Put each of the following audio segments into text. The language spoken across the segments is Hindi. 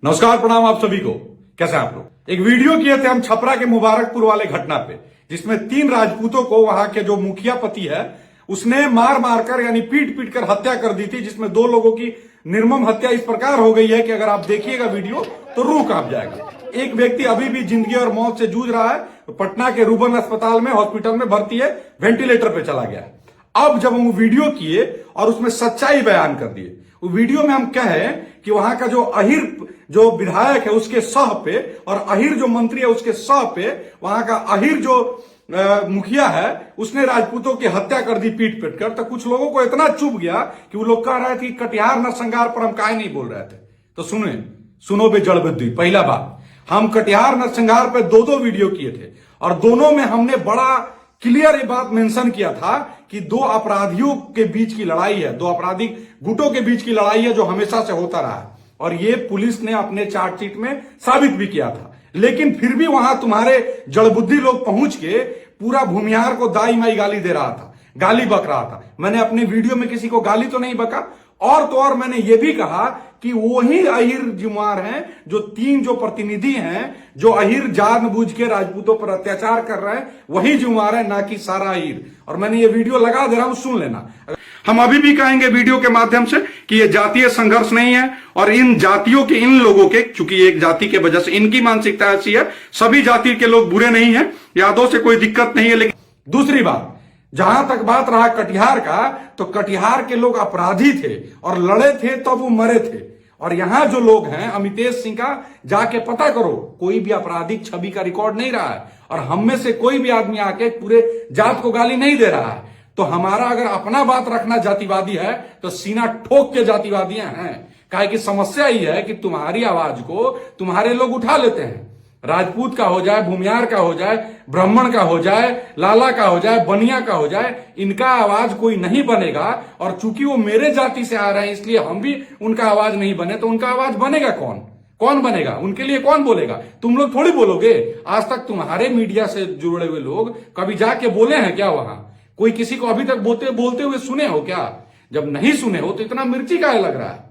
नमस्कार, प्रणाम आप सभी को। कैसे हैं आप लोग। एक वीडियो किए थे हम छपरा के मुबारकपुर वाले घटना पे, जिसमें 3 राजपूतों को वहां के जो मुखिया पति है उसने मार मारकर यानी पीट पीट कर हत्या कर दी थी, जिसमें 2 लोगों की निर्मम हत्या इस प्रकार हो गई है कि अगर आप देखिएगा वीडियो तो रूह कांप जाएगा। एक व्यक्ति अभी भी जिंदगी और मौत से जूझ रहा है, पटना के रूबन अस्पताल में हॉस्पिटल में भर्ती है, वेंटिलेटर पे चला गया। अब जब हम वीडियो किए और उसमें सच्चाई बयान कर दिए, वो वीडियो में हम कहे कि वहां का जो अहिर जो विधायक है उसके सह पे और अहिर जो मंत्री है उसके सह पे वहां का अहिर जो मुखिया है उसने राजपूतों की हत्या कर दी पीट पीट कर। तो कुछ लोगों को इतना चुभ गया कि वो लोग कह रहे थे कि कटिहार नरसंहार पर हम काहे नहीं बोल रहे थे। तो सुनो बे जड़ बुद्धि। पहला बात, हम कटिहार नरसंहार पे 2 वीडियो किए थे और दोनों में हमने बड़ा क्लियर ये बात मेंशन किया था कि 2 अपराधियों के बीच की लड़ाई है, 2 आपराधिक गुटों के बीच की लड़ाई है जो हमेशा से होता रहा है और ये पुलिस ने अपने चार्जशीट में साबित भी किया था। लेकिन फिर भी वहां तुम्हारे जड़बुद्धि लोग पहुंच के पूरा भूमिहार को दाई माई गाली दे रहा था, गाली बक रहा था। मैंने अपने वीडियो में किसी को गाली तो नहीं बका, और तो और मैंने ये भी कहा कि वही अहिर जिम्मेवार हैं, जो 3 जो प्रतिनिधि हैं जो अहिर जानबूझ के राजपूतों पर अत्याचार कर रहे हैं, वही जिम्मेवार है, ना कि सारा अहिर। और मैंने ये वीडियो लगा दे रहा हूं, सुन लेना। हम अभी भी कहेंगे वीडियो के माध्यम से कि ये जातीय संघर्ष नहीं है और इन जातियों के, इन लोगों के, चूंकि एक जाति के वजह से इनकी मानसिकता ऐसी है, सभी जाति के लोग बुरे नहीं है, यादों से कोई दिक्कत नहीं है। लेकिन दूसरी बात, जहां तक बात रहा कटिहार का, तो कटिहार के लोग अपराधी थे और लड़े थे तब वो मरे थे। और यहां जो लोग हैं, अमितेश सिंह का जाके पता करो, कोई भी आपराधिक छवि का रिकॉर्ड नहीं रहा है और हम में से कोई भी आदमी आके पूरे जात को गाली नहीं दे रहा है। तो हमारा अगर अपना बात रखना जातिवादी है तो सीना ठोक के जातिवादियां हैं। काहे कि समस्या ही है कि तुम्हारी आवाज को तुम्हारे लोग उठा लेते हैं। राजपूत का हो जाए, भूमिहार का हो जाए, ब्राह्मण का हो जाए, लाला का हो जाए, बनिया का हो जाए, इनका आवाज कोई नहीं बनेगा। और चूंकि वो मेरे जाति से आ रहे हैं इसलिए हम भी उनका आवाज नहीं बने, तो उनका आवाज बनेगा कौन बनेगा? उनके लिए कौन बोलेगा? तुम लोग थोड़ी बोलोगे। आज तक तुम्हारे मीडिया से जुड़े हुए लोग कभी जाके बोले हैं क्या वहां? कोई किसी को अभी तक बोलते हुए सुने हो क्या? जब नहीं सुने हो तो इतना मिर्ची काहे लग रहा है?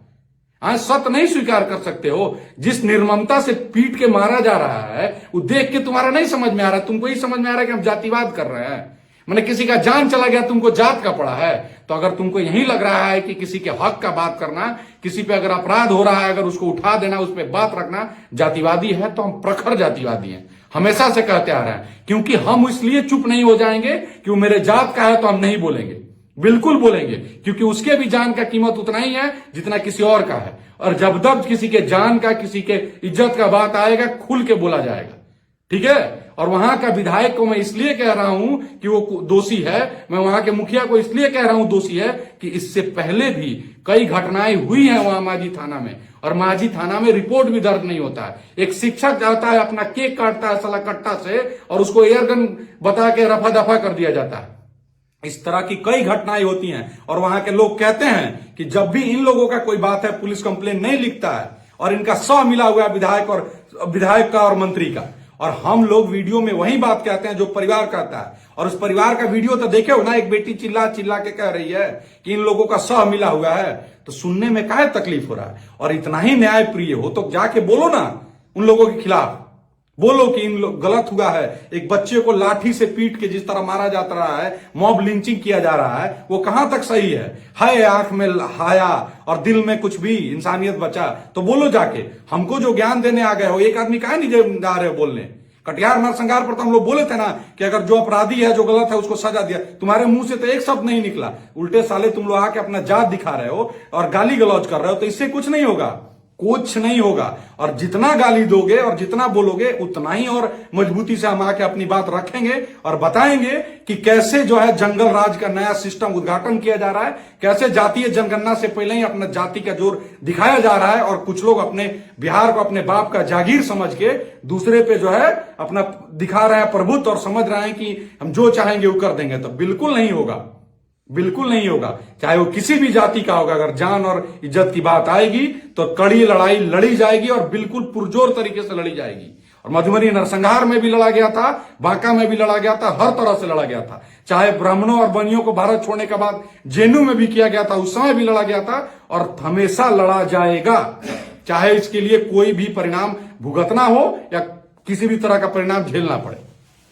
आज सत्य नहीं स्वीकार कर सकते हो। जिस निर्ममता से पीट के मारा जा रहा है वो देख के तुम्हारा नहीं समझ में आ रहा है। तुमको ही समझ में आ रहा है कि हम जातिवाद कर रहे हैं। मैंने किसी का जान चला गया, तुमको जात का पड़ा है। तो अगर तुमको यही लग रहा है कि किसी के हक का बात करना, किसी पे अगर अपराध हो रहा है अगर उसको उठा देना, उस पर बात रखना जातिवादी है, तो हम प्रखर जातिवादी हैं, हमेशा से कहते आ रहे हैं। क्योंकि हम इसलिए चुप नहीं हो जाएंगे कि वो मेरे जात का है तो हम नहीं बोलेंगे, बिल्कुल बोलेंगे, क्योंकि उसके भी जान का कीमत उतना ही है जितना किसी और का है। और जब तक किसी के जान का, किसी के इज्जत का बात आएगा, खुल के बोला जाएगा, ठीक है। और वहां का विधायक को मैं इसलिए कह रहा हूं कि वो दोषी है, मैं वहां के मुखिया को इसलिए कह रहा हूं दोषी है कि इससे पहले भी कई घटनाएं हुई हैं वहां माझी थाना में, और माझी थाना में रिपोर्ट भी दर्ज नहीं होता है। एक शिक्षक जाता है, अपना केक काटता है साला कट्टा से, और उसको एयरगन बता के रफा दफा कर दिया जाता है। इस तरह की कई घटनाएं होती हैं और वहां के लोग कहते हैं कि जब भी इन लोगों का कोई बात है पुलिस कंप्लेन नहीं लिखता है, और इनका सह मिला हुआ है विधायक का और मंत्री का। और हम लोग वीडियो में वही बात कहते हैं जो परिवार कहता है। और उस परिवार का वीडियो तो देखे हो ना, एक बेटी चिल्ला चिल्ला के कह रही है कि इन लोगों का सह मिला हुआ है। तो सुनने में काहे तकलीफ हो रहा है? और इतना ही न्याय प्रिय हो तो जाके बोलो ना उन लोगों के खिलाफ, बोलो कि इन लोग गलत हुआ है। एक बच्चे को लाठी से पीट के जिस तरह मारा जाता रहा है, मॉब लिंचिंग किया जा रहा है, वो कहां तक सही है? आंख में हाया और दिल में कुछ भी इंसानियत बचा तो बोलो जाके। हमको जो ज्ञान देने आ गए हो, एक आदमी काहे नहीं जा रहे हो बोलने? कटिहार नरसंहार पर तो हम लोग बोले थे ना कि अगर जो अपराधी है, जो गलत है, उसको सजा दिया। तुम्हारे मुंह से तो एक शब्द नहीं निकला। उल्टे साले तुम लोग आके अपना जात दिखा रहे हो और गाली गलौज कर रहे हो। तो इससे कुछ नहीं होगा, कुछ नहीं होगा। और जितना गाली दोगे और जितना बोलोगे उतना ही और मजबूती से हम आके अपनी बात रखेंगे और बताएंगे कि कैसे जो है जंगल राज का नया सिस्टम उद्घाटन किया जा रहा है, कैसे जातीय जनगणना से पहले ही अपना जाति का जोर दिखाया जा रहा है। और कुछ लोग अपने बिहार को अपने बाप का जागीर समझ के दूसरे पे जो है अपना दिखा रहे हैं प्रभुत्व और समझ रहे हैं कि हम जो चाहेंगे वो कर देंगे। तो बिल्कुल नहीं होगा, बिल्कुल नहीं होगा। चाहे वो किसी भी जाति का होगा, अगर जान और इज्जत की बात आएगी तो कड़ी लड़ाई लड़ी जाएगी और बिल्कुल पुरजोर तरीके से लड़ी जाएगी। और मधुबनी नरसंहार में भी लड़ा गया था, बांका में भी लड़ा गया था, हर तरह से लड़ा गया था। चाहे ब्राह्मणों और बनियों को भारत छोड़ने के बाद जेएनयू में भी किया गया था, उस समय भी लड़ा गया था और हमेशा लड़ा जाएगा, चाहे इसके लिए कोई भी परिणाम भुगतना हो या किसी भी तरह का परिणाम झेलना पड़े।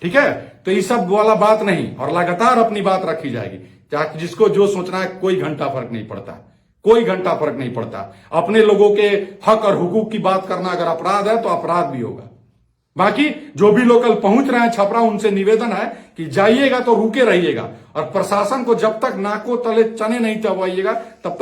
ठीक है, तो ये सब वाला बात नहीं, और लगातार अपनी बात रखी जाएगी। चाहे जिसको जो सोचना है, कोई घंटा फर्क नहीं पड़ता, कोई घंटा फर्क नहीं पड़ता। अपने लोगों के हक और हुकूक की बात करना अगर अपराध है तो अपराध भी होगा। बाकी जो भी लोग कल पहुंच रहे हैं छपरा, उनसे निवेदन है कि जाइएगा तो रुके रहिएगा, और प्रशासन को जब तक नाकों तले चने नहीं दबाइएगा तब तक